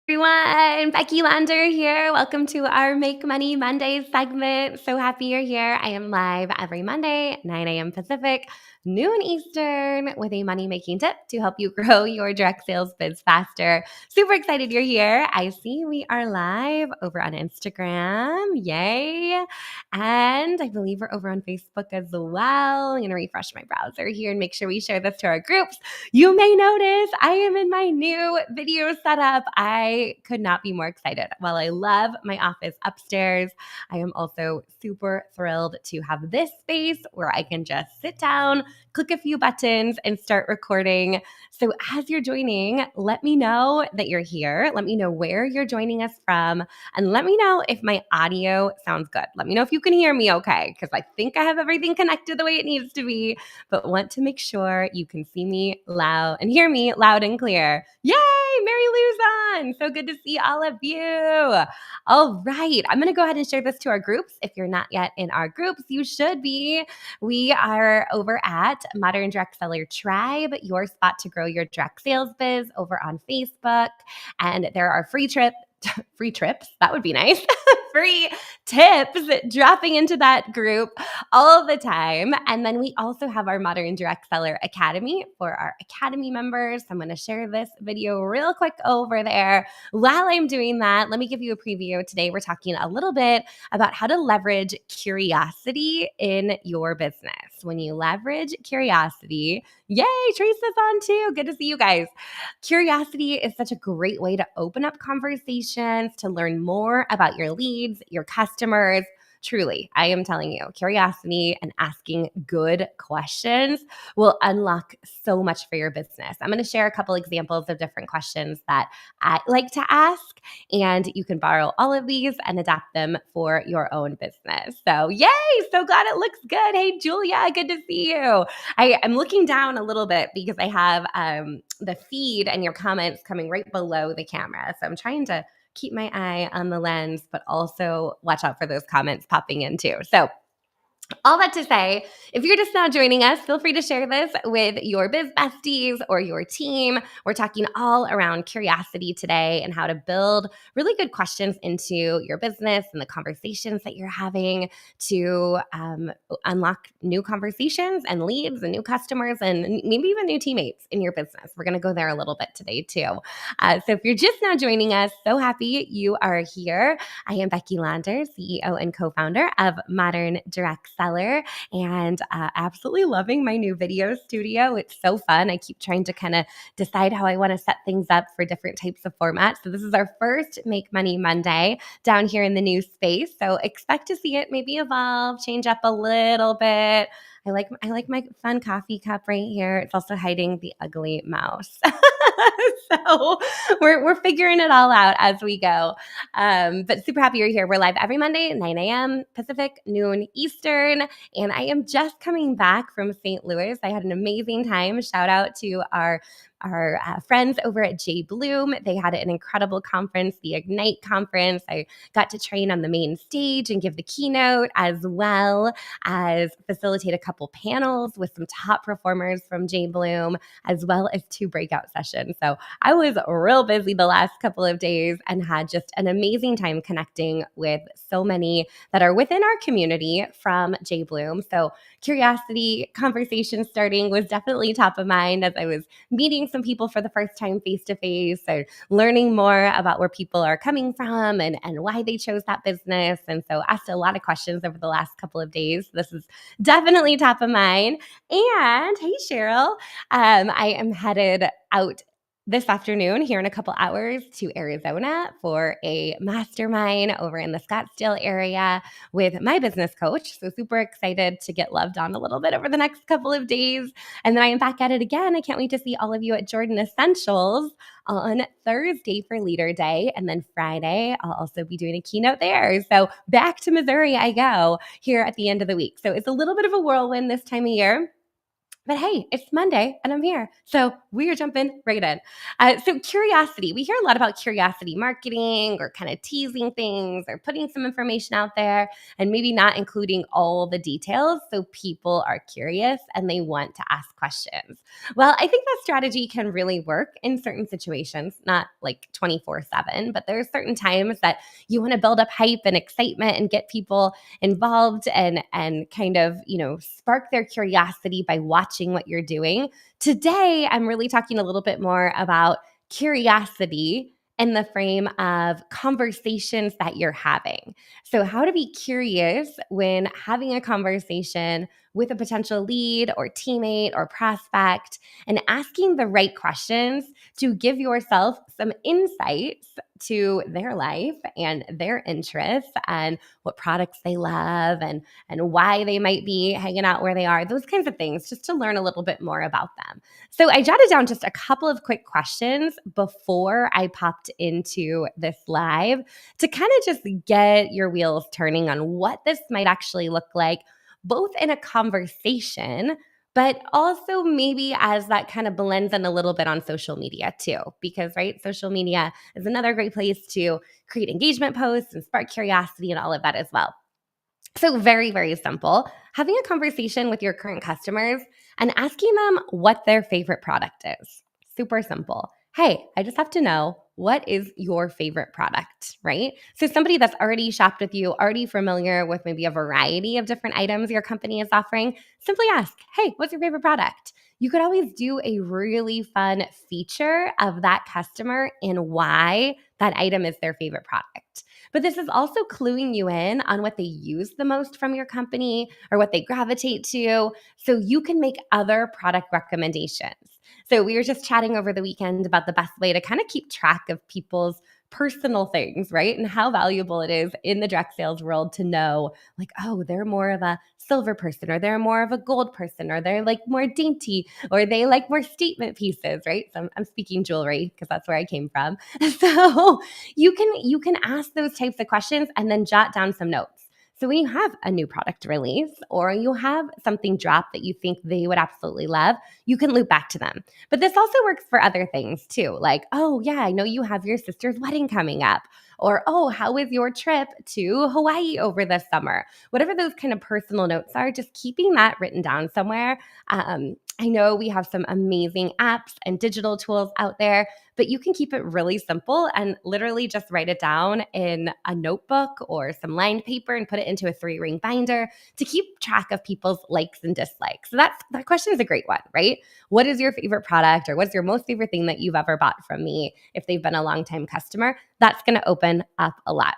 Everyone, Becky Lander here. Welcome to our Make Money Monday segment. So happy you're here. I am live every Monday, 9 a.m. Pacific, noon Eastern, with a money making tip to help you grow your direct sales biz faster. Super excited you're here. I see we are live over on Instagram. Yay. And I believe we're over on Facebook as well. I'm going to refresh my browser here and make sure we share this to our groups. You may notice I am in my new video setup. I could not be more excited. While I love my office upstairs, I am also super thrilled to have this space where I can just sit down, click a few buttons, and start recording. So as you're joining, let me know that you're here. Let me know where you're joining us from, and let me know if my audio sounds good. Let me know if you can hear me okay, because I think I have everything connected the way it needs to be, but want to make sure you can see me loud and hear me loud and clear. Yay, Mary Lou's on. So good to see all of you. All right, I'm going to go ahead and share this to our groups. If you're not yet in our groups, you should be. We are over at Modern Direct Seller Tribe, your spot to grow your direct sales biz, over on Facebook. And there are free trips. That would be nice. Free tips dropping into that group all the time. And then we also have our Modern Direct Seller Academy for our Academy members. I'm going to share this video real quick over there. While I'm doing that, let me give you a preview. Today, we're talking a little bit about how to leverage curiosity in your business. When you leverage curiosity, yay, Teresa's on too. Good to see you guys. Curiosity is such a great way to open up conversations, to learn more about your leads, your customers. Truly, I am telling you, curiosity and asking good questions will unlock so much for your business. I'm going to share a couple examples of different questions that I like to ask, and you can borrow all of these and adapt them for your own business. So, yay! So glad it looks good. Hey, Julia, good to see you. I'm looking down a little bit because I have the feed and your comments coming right below the camera. So I'm trying to keep my eye on the lens, but also watch out for those comments popping in too. So all that to say, if you're just now joining us, feel free to share this with your biz besties or your team. We're talking all around curiosity today and how to build really good questions into your business and the conversations that you're having to unlock new conversations and leads and new customers and maybe even new teammates in your business. We're going to go there a little bit today too. So if you're just now joining us, so happy you are here. I am Becky Lander, CEO and co-founder of Modern Direct Seller, and absolutely loving my new video studio. It's so fun. I keep trying to kind of decide how I want to set things up for different types of formats. So this is our first Make Money Monday down here in the new space. So expect to see it maybe evolve, change up a little bit. I like my fun coffee cup right here. It's also hiding the ugly mouse. So we're figuring it all out as we go. But super happy you're here. We're live every Monday, 9 a.m. Pacific, noon Eastern. And I am just coming back from St. Louis. I had an amazing time. Shout out to our friends over at J Bloom. They had an incredible conference, the Ignite conference. I got to train on the main stage and give the keynote, as well as facilitate a couple panels with some top performers from J Bloom, as well as 2 breakout sessions. So I was real busy the last couple of days and had just an amazing time connecting with so many that are within our community from J Bloom. So curiosity conversation starting was definitely top of mind as I was meeting some people for the first time face to face, or learning more about where people are coming from and why they chose that business. And so asked a lot of questions over the last couple of days. This is definitely top of mind. And hey, Cheryl, I am headed out this afternoon here in a couple hours to Arizona for a mastermind over in the Scottsdale area with my business coach. So super excited to get loved on a little bit over the next couple of days. And then I am back at it again. I can't wait to see all of you at Jordan Essentials on Thursday for Leader Day. And then Friday, I'll also be doing a keynote there. So back to Missouri I go here at the end of the week. So it's a little bit of a whirlwind this time of year. But hey, it's Monday and I'm here. So we are jumping right in. So, curiosity. We hear a lot about curiosity marketing or kind of teasing things or putting some information out there and maybe not including all the details. So, people are curious and they want to ask questions. Well, I think that strategy can really work in certain situations, not like 24/7, but there are certain times that you want to build up hype and excitement and get people involved and kind of, spark their curiosity by watching what you're doing. Today, I'm really talking a little bit more about curiosity in the frame of conversations that you're having. So, how to be curious when having a conversation with a potential lead or teammate or prospect and asking the right questions to give yourself some insights to their life and their interests and what products they love and why they might be hanging out where they are, those kinds of things, just to learn a little bit more about them. So I jotted down just a couple of quick questions before I popped into this live to kind of just get your wheels turning on what this might actually look like, both in a conversation, but also maybe as that kind of blends in a little bit on social media too. Because, right, social media is another great place to create engagement posts and spark curiosity and all of that as well. So, very, very simple. Having a conversation with your current customers and asking them what their favorite product is. Super simple. Hey, I just have to know, what is your favorite product, right? So, somebody that's already shopped with you, already familiar with maybe a variety of different items your company is offering, simply ask, hey, what's your favorite product? You could always do a really fun feature of that customer and why that item is their favorite product. But this is also cluing you in on what they use the most from your company or what they gravitate to, so you can make other product recommendations. So we were just chatting over the weekend about the best way to kind of keep track of people's personal things, right? And how valuable it is in the direct sales world to know, like, oh, they're more of a silver person, or they're more of a gold person, or they're like more dainty, or they like more statement pieces, right? So I'm speaking jewelry because that's where I came from. So you can ask those types of questions and then jot down some notes. So when you have a new product release or you have something drop that you think they would absolutely love, you can loop back to them. But this also works for other things too. Like, oh yeah, I know you have your sister's wedding coming up. Or, oh, how was your trip to Hawaii over the summer? Whatever those kind of personal notes are, just keeping that written down somewhere. I know we have some amazing apps and digital tools out there, but you can keep it really simple and literally just write it down in a notebook or some lined paper and put it into a 3-ring binder to keep track of people's likes and dislikes. So that question is a great one, right? What is your favorite product, or what's your most favorite thing that you've ever bought from me? If they've been a longtime customer, that's going to open up a lot.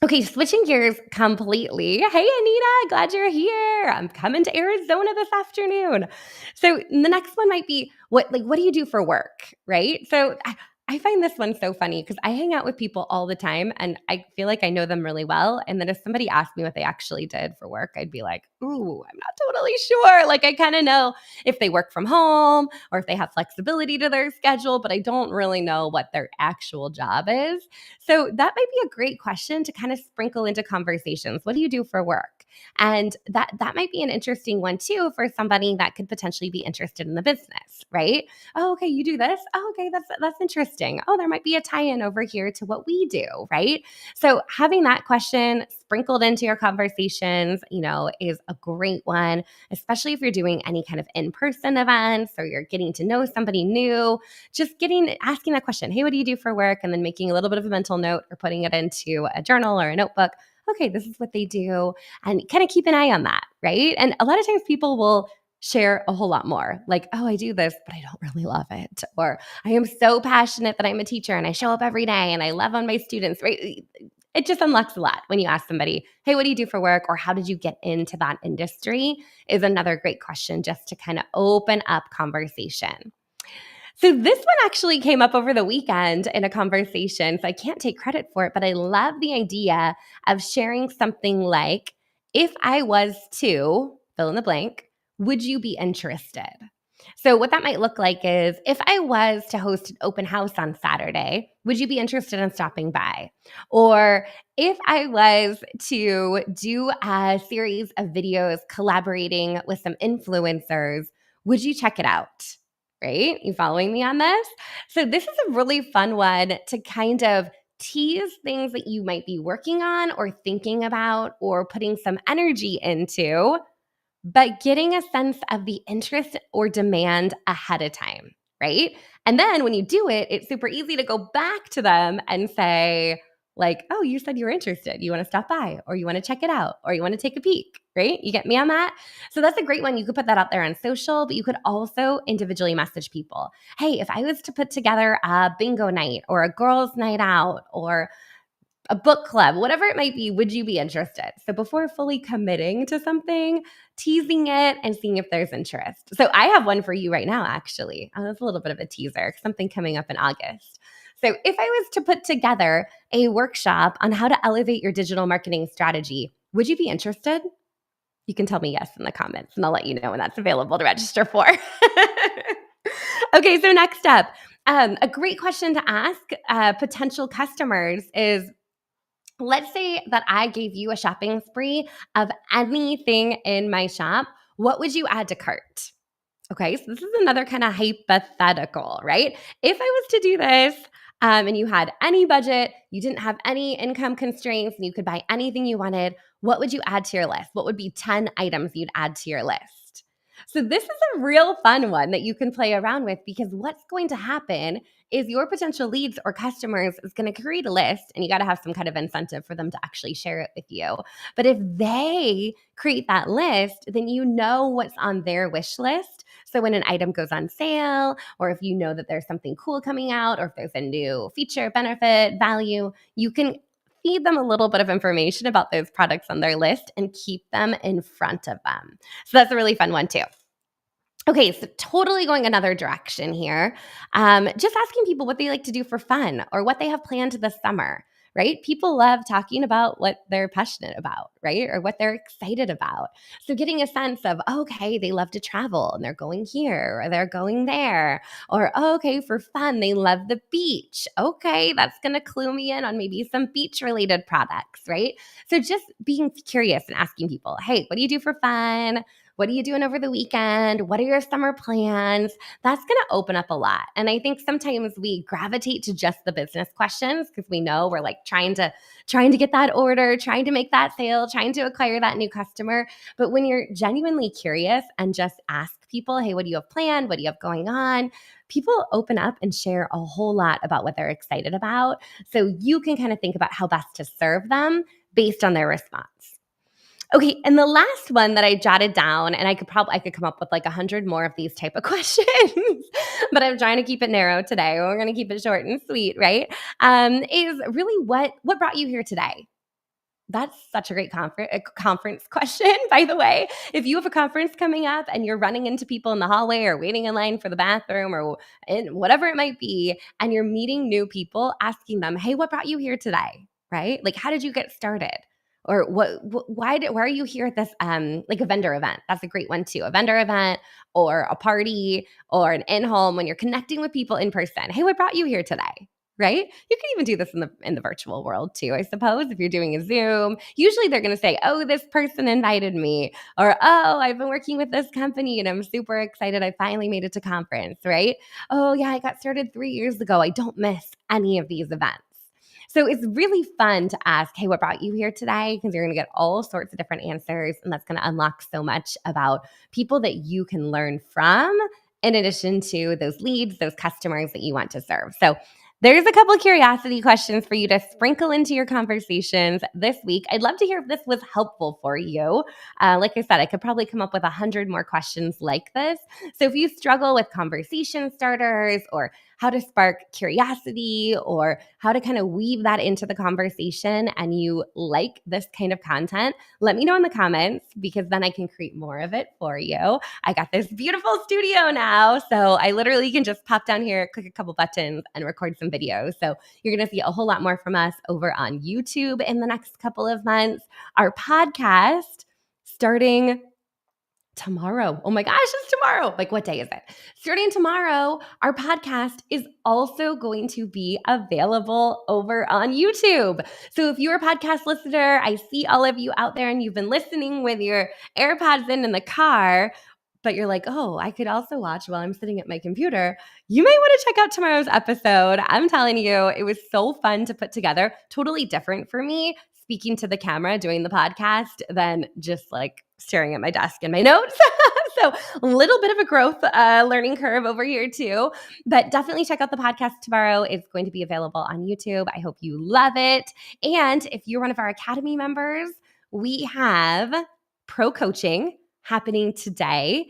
Okay, switching gears completely. Hey, Anita, glad you're here. I'm coming to Arizona this afternoon. So the next one might be, what do you do for work, right? So I find this one so funny because I hang out with people all the time and I feel like I know them really well. And then if somebody asked me what they actually did for work, I'd be like, ooh, I'm not totally sure. Like, I kind of know if they work from home or if they have flexibility to their schedule, but I don't really know what their actual job is. So that might be a great question to kind of sprinkle into conversations. What do you do for work? And that might be an interesting one too for somebody that could potentially be interested in the business, right? Oh, okay, you do this. Oh, okay, that's interesting. Oh, there might be a tie-in over here to what we do, right? So having that question sprinkled into your conversations, is a great one, especially if you're doing any kind of in-person events or you're getting to know somebody new. Just asking that question, hey, what do you do for work? And then making a little bit of a mental note or putting it into a journal or a notebook. Okay, this is what they do. And kind of keep an eye on that, right? And a lot of times people will share a whole lot more. Like, oh, I do this, but I don't really love it. Or I am so passionate that I'm a teacher and I show up every day and I love on my students, right? It just unlocks a lot when you ask somebody, hey, what do you do for work? Or how did you get into that industry? Is another great question just to kind of open up conversation. So this one actually came up over the weekend in a conversation. So I can't take credit for it, but I love the idea of sharing something like, if I was to fill in the blank, would you be interested? So what that might look like is, if I was to host an open house on Saturday, would you be interested in stopping by? Or if I was to do a series of videos collaborating with some influencers, would you check it out? Right? You following me on this? So this is a really fun one to kind of tease things that you might be working on or thinking about or putting some energy into, but getting a sense of the interest or demand ahead of time, right? And then when you do it, it's super easy to go back to them and say, like, oh, you said you're interested. You want to stop by, or you want to check it out, or you want to take a peek, right? You get me on that? So that's a great one. You could put that out there on social, but you could also individually message people. Hey, if I was to put together a bingo night or a girls' night out or a book club, whatever it might be, would you be interested? So before fully committing to something, teasing it and seeing if there's interest. So I have one for you right now, actually. That's a little bit of a teaser, something coming up in August. So if I was to put together a workshop on how to elevate your digital marketing strategy, would you be interested? You can tell me yes in the comments and I'll let you know when that's available to register for. Okay, so next up, a great question to ask potential customers is, let's say that I gave you a shopping spree of anything in my shop. What would you add to cart? Okay, so this is another kind of hypothetical, right? If I was to do this and you had any budget, you didn't have any income constraints, and you could buy anything you wanted, what would you add to your list? What would be 10 items you'd add to your list? So, this is a real fun one that you can play around with, because what's going to happen is your potential leads or customers is going to create a list, and you got to have some kind of incentive for them to actually share it with you. But if they create that list, then you know what's on their wish list. So when an item goes on sale, or if you know that there's something cool coming out, or if there's a new feature, benefit, value, you can feed them a little bit of information about those products on their list and keep them in front of them. So that's a really fun one too. Okay, so totally going another direction here. Just asking people what they like to do for fun or what they have planned this summer, right? People love talking about what they're passionate about, right? Or what they're excited about. So getting a sense of, okay, they love to travel and they're going here or they're going there. Or, okay, for fun, they love the beach. Okay, that's going to clue me in on maybe some beach related products, right? So just being curious and asking people, hey, what do you do for fun? What are you doing over the weekend? What are your summer plans? That's going to open up a lot. And I think sometimes we gravitate to just the business questions because we know we're like trying to get that order, trying to make that sale, trying to acquire that new customer. But when you're genuinely curious and just ask people, hey, what do you have planned? What do you have going on? People open up and share a whole lot about what they're excited about. So you can kind of think about how best to serve them based on their response. Okay, and the last one that I jotted down, and I could come up with like 100 more of these type of questions, but I'm trying to keep it narrow today. We're going to keep it short and sweet, right? Is really what brought you here today? That's such a great conference question, by the way. If you have a conference coming up and you're running into people in the hallway or waiting in line for the bathroom or in whatever it might be, and you're meeting new people, asking them, hey, what brought you here today? Right? Like, how did you get started? Or why are you here at this like a vendor event? That's a great one too. A vendor event or a party or an in-home when you're connecting with people in person. Hey, what brought you here today? Right? You can even do this in the virtual world too, I suppose. If you're doing a Zoom, usually they're going to say, "Oh, this person invited me," or "Oh, I've been working with this company and I'm super excited. I finally made it to conference." Right? "Oh, yeah, I got started 3 years ago. I don't miss any of these events." So it's really fun to ask, hey, what brought you here today? Because you're going to get all sorts of different answers, and that's going to unlock so much about people that you can learn from, in addition to those leads, those customers that you want to serve. So there's a couple of curiosity questions for you to sprinkle into your conversations this week. I'd love to hear if this was helpful for you. Like I said, I could probably come up with 100 more questions like this. So if you struggle with conversation starters or how to spark curiosity or how to kind of weave that into the conversation and you like this kind of content, let me know in the comments because then I can create more of it for you. I got this beautiful studio now, so I literally can just pop down here, click a couple buttons and record some videos. So you're going to see a whole lot more from us over on YouTube in the next couple of months. Our podcast starting tomorrow. Oh my gosh, it's tomorrow. Like, what day is it? Starting tomorrow, our podcast is also going to be available over on YouTube. So if you're a podcast listener, I see all of you out there and you've been listening with your AirPods in the car. but you're like, oh, I could also watch while I'm sitting at my computer, you may want to check out tomorrow's episode. I'm telling you, it was so fun to put together. Totally different for me speaking to the camera, doing the podcast, than just like staring at my desk and my notes. So a little bit of a growth learning curve over here too. But definitely check out the podcast tomorrow. It's going to be available on YouTube. I hope you love it. And if you're one of our Academy members, we have pro coaching happening today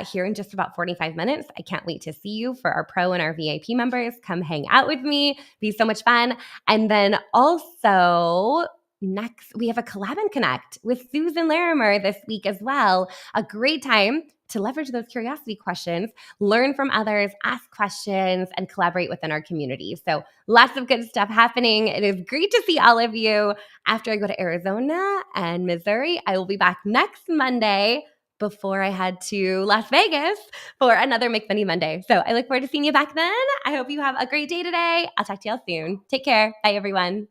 here in just about 45 minutes. I can't wait to see you for our pro and our VIP members. Come hang out with me. Be so much fun. And then also next, we have a Collab and Connect with Susan Larimer this week as well. A great time to leverage those curiosity questions, learn from others, ask questions, and collaborate within our community. So lots of good stuff happening. It is great to see all of you. After I go to Arizona and Missouri, I will be back next Monday before I head to Las Vegas for another Make Money Monday. So I look forward to seeing you back then. I hope you have a great day today. I'll talk to y'all soon. Take care. Bye, everyone.